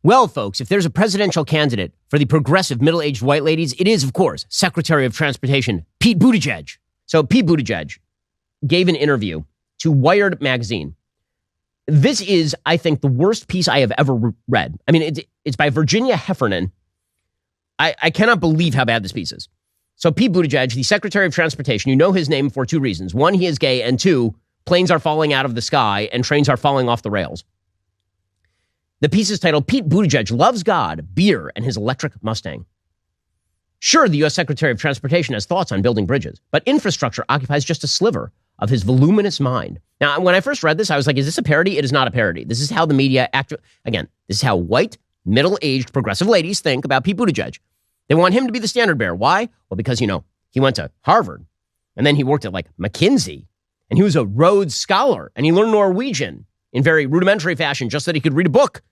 Well, folks, if there's a presidential candidate for the progressive middle-aged white ladies, it is, of course, Secretary of Transportation Pete Buttigieg. So Pete Buttigieg gave an interview to Wired magazine. This is, I think, the worst piece I have ever read. I mean, it's by Virginia Heffernan. I cannot believe how bad this piece is. So Pete Buttigieg, the Secretary of Transportation, you know his name for two reasons. One, he is gay, and two, planes are falling out of the sky and trains are falling off the rails. The piece is titled, Pete Buttigieg Loves God, Beer, and His Electric Mustang. Sure, the U.S. Secretary of Transportation has thoughts on building bridges, but infrastructure occupies just a sliver of his voluminous mind. Now, when I first read this, I was like, is this a parody? It is not a parody. This is how the media again, this is how white, middle-aged, progressive ladies think about Pete Buttigieg. They want him to be the standard bearer. Why? Well, because, he went to Harvard, and then he worked at, McKinsey, and he was a Rhodes Scholar, and he learned Norwegian in very rudimentary fashion just so that he could read a book.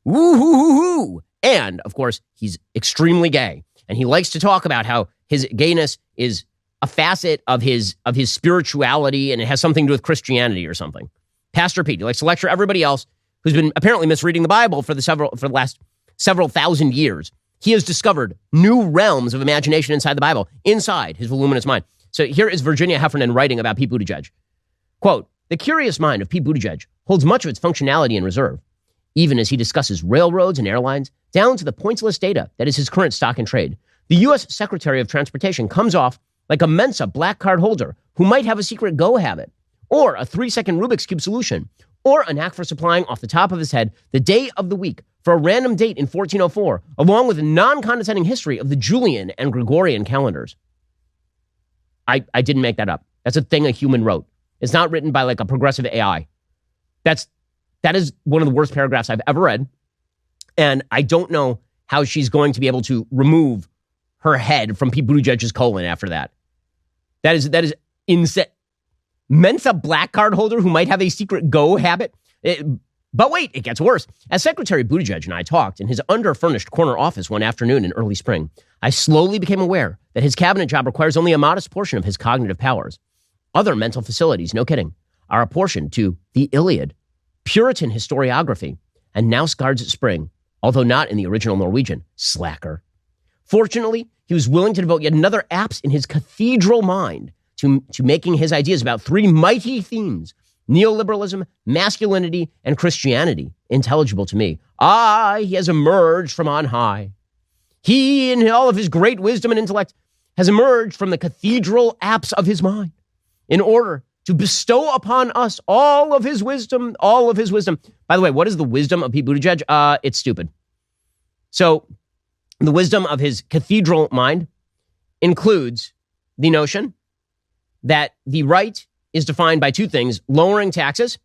Woo-hoo-hoo-hoo. And, of course, he's extremely gay. And he likes to talk about how his gayness is a facet of his spirituality, and it has something to do with Christianity or something. Pastor Pete, he likes to lecture everybody else who's been apparently misreading the Bible for the last several thousand years. He has discovered new realms of imagination inside the Bible, inside his voluminous mind. So here is Virginia Heffernan writing about Pete Buttigieg. Quote, the curious mind of Pete Buttigieg holds much of its functionality in reserve, even as he discusses railroads and airlines, down to the pointless data that is his current stock in trade. The U.S. Secretary of Transportation comes off like a Mensa black card holder who might have a secret go habit, or a 3-second Rubik's Cube solution, or a knack for supplying off the top of his head the day of the week for a random date in 1404, along with a non-condescending history of the Julian and Gregorian calendars. I didn't make that up. That's a thing a human wrote. It's not written by a progressive AI. That is one of the worst paragraphs I've ever read. And I don't know how she's going to be able to remove her head from Pete Buttigieg's colon after that. That is insane. Mensa black card holder who might have a secret go habit. But wait, it gets worse. As Secretary Buttigieg and I talked in his underfurnished corner office one afternoon in early spring, I slowly became aware that his cabinet job requires only a modest portion of his cognitive powers. Other mental facilities, no kidding, are apportioned to the Iliad, Puritan historiography, and Now Guards Spring, although not in the original Norwegian. Slacker. Fortunately, he was willing to devote yet another apse in his cathedral mind to making his ideas about three mighty themes, neoliberalism, masculinity, and Christianity, intelligible to me. He has emerged from on high. He, in all of his great wisdom and intellect, has emerged from the cathedral apse of his mind in order to bestow upon us all of his wisdom. By the way, what is the wisdom of Pete Buttigieg? It's stupid. So the wisdom of his cathedral mind includes the notion that the right is defined by two things: lowering taxes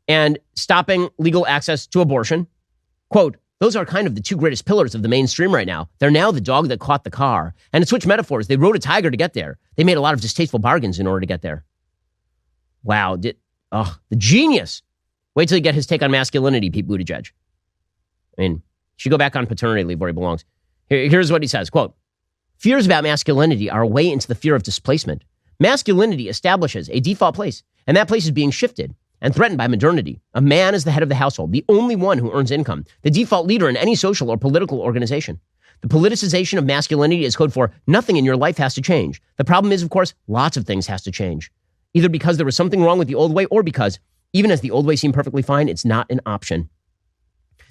and stopping legal access to abortion. Quote, those are kind of the two greatest pillars of the mainstream right now. They're now the dog that caught the car. And to switch metaphors, they rode a tiger to get there. They made a lot of distasteful bargains in order to get there. Wow. The genius. Wait till you get his take on masculinity, Pete Buttigieg. I mean, he should go back on paternity leave where he belongs. Here's what he says, quote, fears about masculinity are a way into the fear of displacement. Masculinity establishes a default place, and that place is being shifted and threatened by modernity. A man is the head of the household, the only one who earns income, the default leader in any social or political organization. The politicization of masculinity is code for nothing in your life has to change. The problem is, of course, lots of things has to change, either because there was something wrong with the old way or because, even as the old way seemed perfectly fine, it's not an option.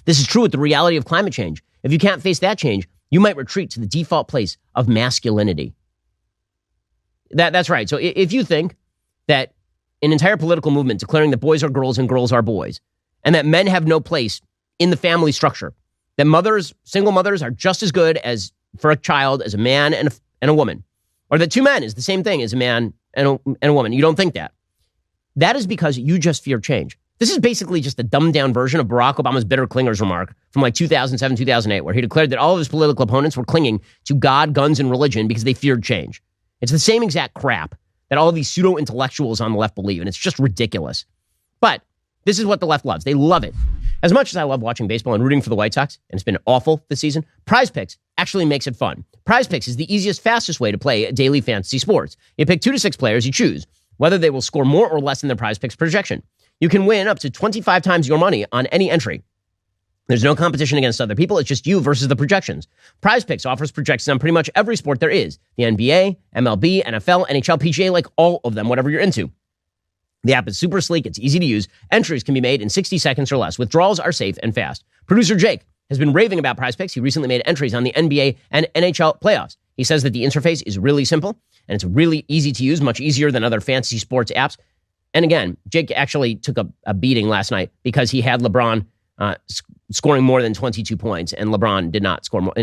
This is true with the reality of climate change. If you can't face that change, you might retreat to the default place of masculinity. That's right. So if you think that an entire political movement declaring that boys are girls and girls are boys, and that men have no place in the family structure, that single mothers are just as good as for a child as a man and a woman, or that two men is the same thing as a man and a woman, you don't think that. That is because you just fear change. This is basically just a dumbed down version of Barack Obama's bitter clingers remark from 2007, 2008, where he declared that all of his political opponents were clinging to God, guns, and religion because they feared change. It's the same exact crap that all of these pseudo-intellectuals on the left believe, and it's just ridiculous. But this is what the left loves. They love it. As much as I love watching baseball and rooting for the White Sox, and it's been awful this season, Prize Picks actually makes it fun. Prize Picks is the easiest, fastest way to play daily fantasy sports. You pick 2 to 6 players, you choose whether they will score more or less than their Prize Picks projection. You can win up to 25 times your money on any entry. There's no competition against other people. It's just you versus the projections. Prize Picks offers projections on pretty much every sport there is. The NBA, MLB, NFL, NHL, PGA, like all of them, whatever you're into. The app is super sleek. It's easy to use. Entries can be made in 60 seconds or less. Withdrawals are safe and fast. Producer Jake has been raving about Prize Picks. He recently made entries on the NBA and NHL playoffs. He says that the interface is really simple and it's really easy to use, much easier than other fantasy sports apps. And again, Jake actually took a beating last night because he had LeBron scoring more than 22 points, and LeBron did not score more.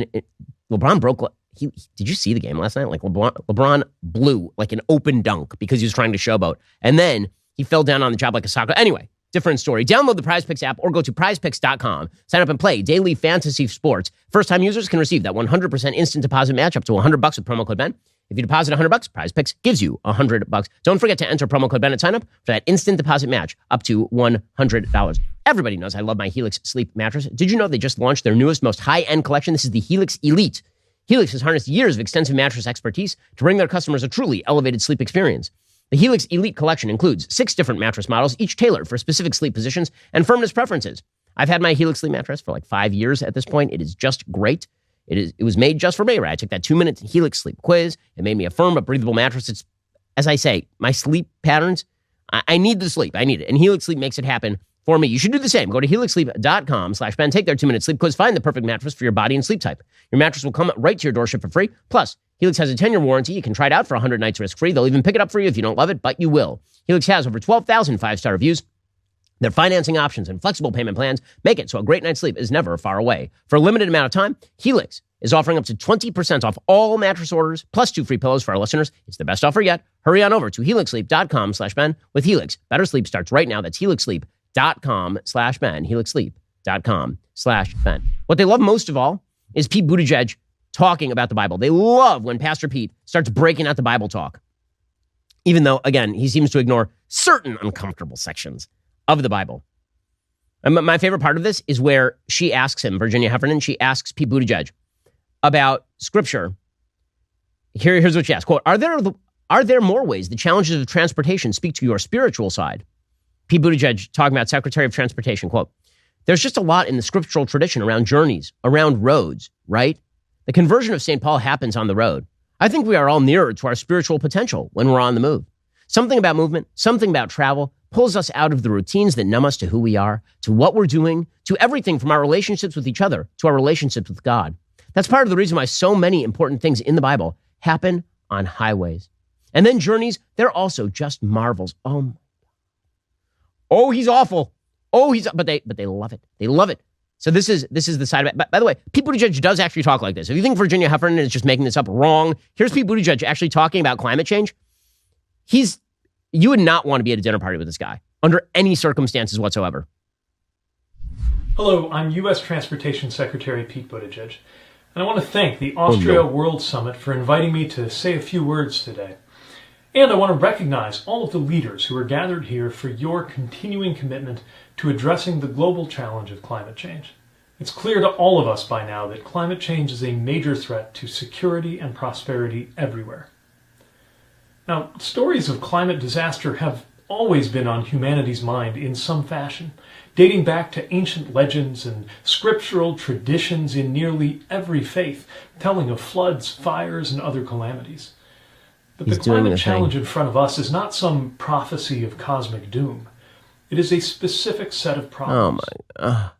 LeBron broke. Did you see the game last night? Like LeBron blew like an open dunk because he was trying to showboat, and then he fell down on the job like a soccer. Anyway, different story. Download the Prize Picks app or go to prizepicks.com. Sign up and play daily fantasy sports. First-time users can receive that 100% instant deposit match up to $100 with promo code Ben. If you deposit $100, Prize Picks gives you $100. Don't forget to enter promo code Ben at sign up for that instant deposit match up to $100. Everybody knows I love my Helix sleep mattress. Did you know they just launched their newest, most high-end collection? This is the Helix Elite. Helix has harnessed years of extensive mattress expertise to bring their customers a truly elevated sleep experience. The Helix Elite collection includes 6 different mattress models, each tailored for specific sleep positions and firmness preferences. I've had my Helix sleep mattress for like 5 years at this point. It is just great. It was made just for me, right? I took that 2-minute Helix sleep quiz. It made me a firm but breathable mattress. It's, as I say, my sleep patterns, I need the sleep. I need it. And Helix Sleep makes it happen for me. You should do the same. Go to helixsleep.com/Ben. Take their 2-minute sleep quiz. Find the perfect mattress for your body and sleep type. Your mattress will come right to your doorstep for free. Plus, Helix has a 10-year warranty. You can try it out for 100 nights risk-free. They'll even pick it up for you if you don't love it, but you will. Helix has over 12,000 5-star reviews. Their financing options and flexible payment plans make it so a great night's sleep is never far away. For a limited amount of time, Helix is offering up to 20% off all mattress orders, plus 2 free pillows for our listeners. It's the best offer yet. Hurry on over to helixsleep.com/Ben. With Helix, better sleep starts right now. That's helixsleep.com/Ben. helixsleep.com/Ben. What they love most of all is Pete Buttigieg talking about the Bible. They love when Pastor Pete starts breaking out the Bible talk. Even though, again, he seems to ignore certain uncomfortable sections of the Bible. And my favorite part of this is where she asks him, Virginia Heffernan, she asks Pete Buttigieg about Scripture. Here's what she asked, quote, are there more ways the challenges of transportation speak to your spiritual side? Pete Buttigieg talking about Secretary of Transportation, quote, there's just a lot in the scriptural tradition around journeys, around roads, right? The conversion of St. Paul happens on the road. I think we are all nearer to our spiritual potential when we're on the move. Something about movement, something about travel pulls us out of the routines that numb us to who we are, to what we're doing, to everything from our relationships with each other to our relationships with God. That's part of the reason why so many important things in the Bible happen on highways. And then journeys, they're also just marvels. Oh, he's awful. But they love it. They love it. So this is the side of it. By the way, Pete Buttigieg does actually talk like this. If you think Virginia Heffernan is just making this up, wrong. Here's Pete Buttigieg actually talking about climate change. You would not want to be at a dinner party with this guy under any circumstances whatsoever. Hello, I'm U.S. Transportation Secretary Pete Buttigieg, and I want to thank the Austria World Summit for inviting me to say a few words today. And I want to recognize all of the leaders who are gathered here for your continuing commitment to addressing the global challenge of climate change. It's clear to all of us by now that climate change is a major threat to security and prosperity everywhere. Now, stories of climate disaster have always been on humanity's mind in some fashion, dating back to ancient legends and scriptural traditions in nearly every faith, telling of floods, fires, and other calamities. But the climate challenge in front of us is not some prophecy of cosmic doom. It is a specific set of problems. Oh, my.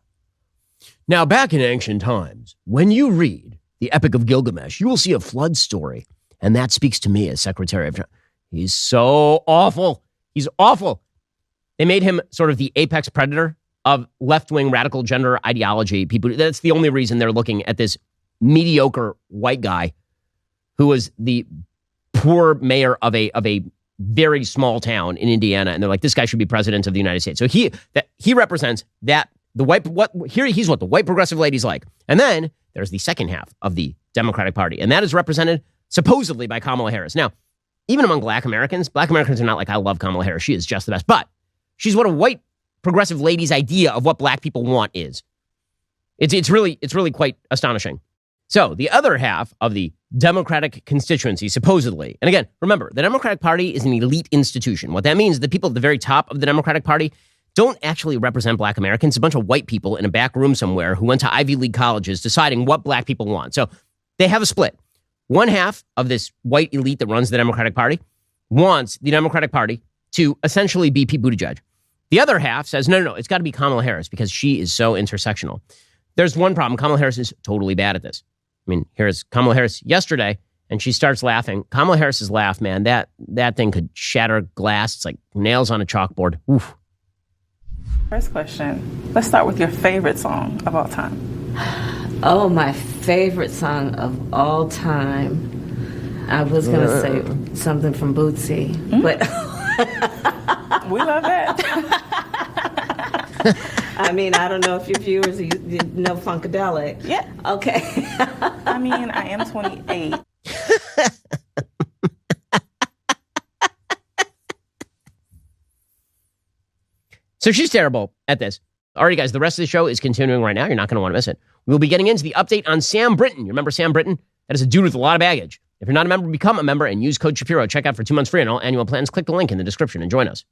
Now, back in ancient times, when you read the Epic of Gilgamesh, you will see a flood story. And that speaks to me as Secretary of... He's so awful. He's awful. They made him sort of the apex predator of left-wing radical gender ideology. That's the only reason they're looking at this mediocre white guy who was the poor mayor of a very small town in Indiana. And they're like, this guy should be president of the United States. So he represents that the he's what the white progressive ladies like. And then there's the second half of the Democratic Party. And that is represented supposedly by Kamala Harris. Now, even among black Americans are not like, I love Kamala Harris. She is just the best. But she's what a white progressive lady's idea of what black people want is. It's really quite astonishing. So the other half of the Democratic constituency, supposedly, and again, remember, the Democratic Party is an elite institution. What that means is the people at the very top of the Democratic Party don't actually represent black Americans. It's a bunch of white people in a back room somewhere who went to Ivy League colleges deciding what black people want. So they have a split. One half of this white elite that runs the Democratic Party wants the Democratic Party to essentially be Pete Buttigieg. The other half says, no, it's got to be Kamala Harris because she is so intersectional. There's one problem. Kamala Harris is totally bad at this. I mean, here's Kamala Harris yesterday, and she starts laughing. Kamala Harris's laugh, man, that thing could shatter glass. It's like nails on a chalkboard. Oof. First question. Let's start with your favorite song of all time. Oh, my favorite song of all time. I was going to say something from Bootsy, but... We love that. I mean, I don't know if your viewers you know Funkadelic. Yeah. Okay. I mean, I am 28. So she's terrible at this. All right, guys, the rest of the show is continuing right now. You're not going to want to miss it. We'll be getting into the update on Sam Brinton. You remember Sam Brinton? That is a dude with a lot of baggage. If you're not a member, become a member and use code Shapiro. Check out for 2 months free on all annual plans. Click the link in the description and join us.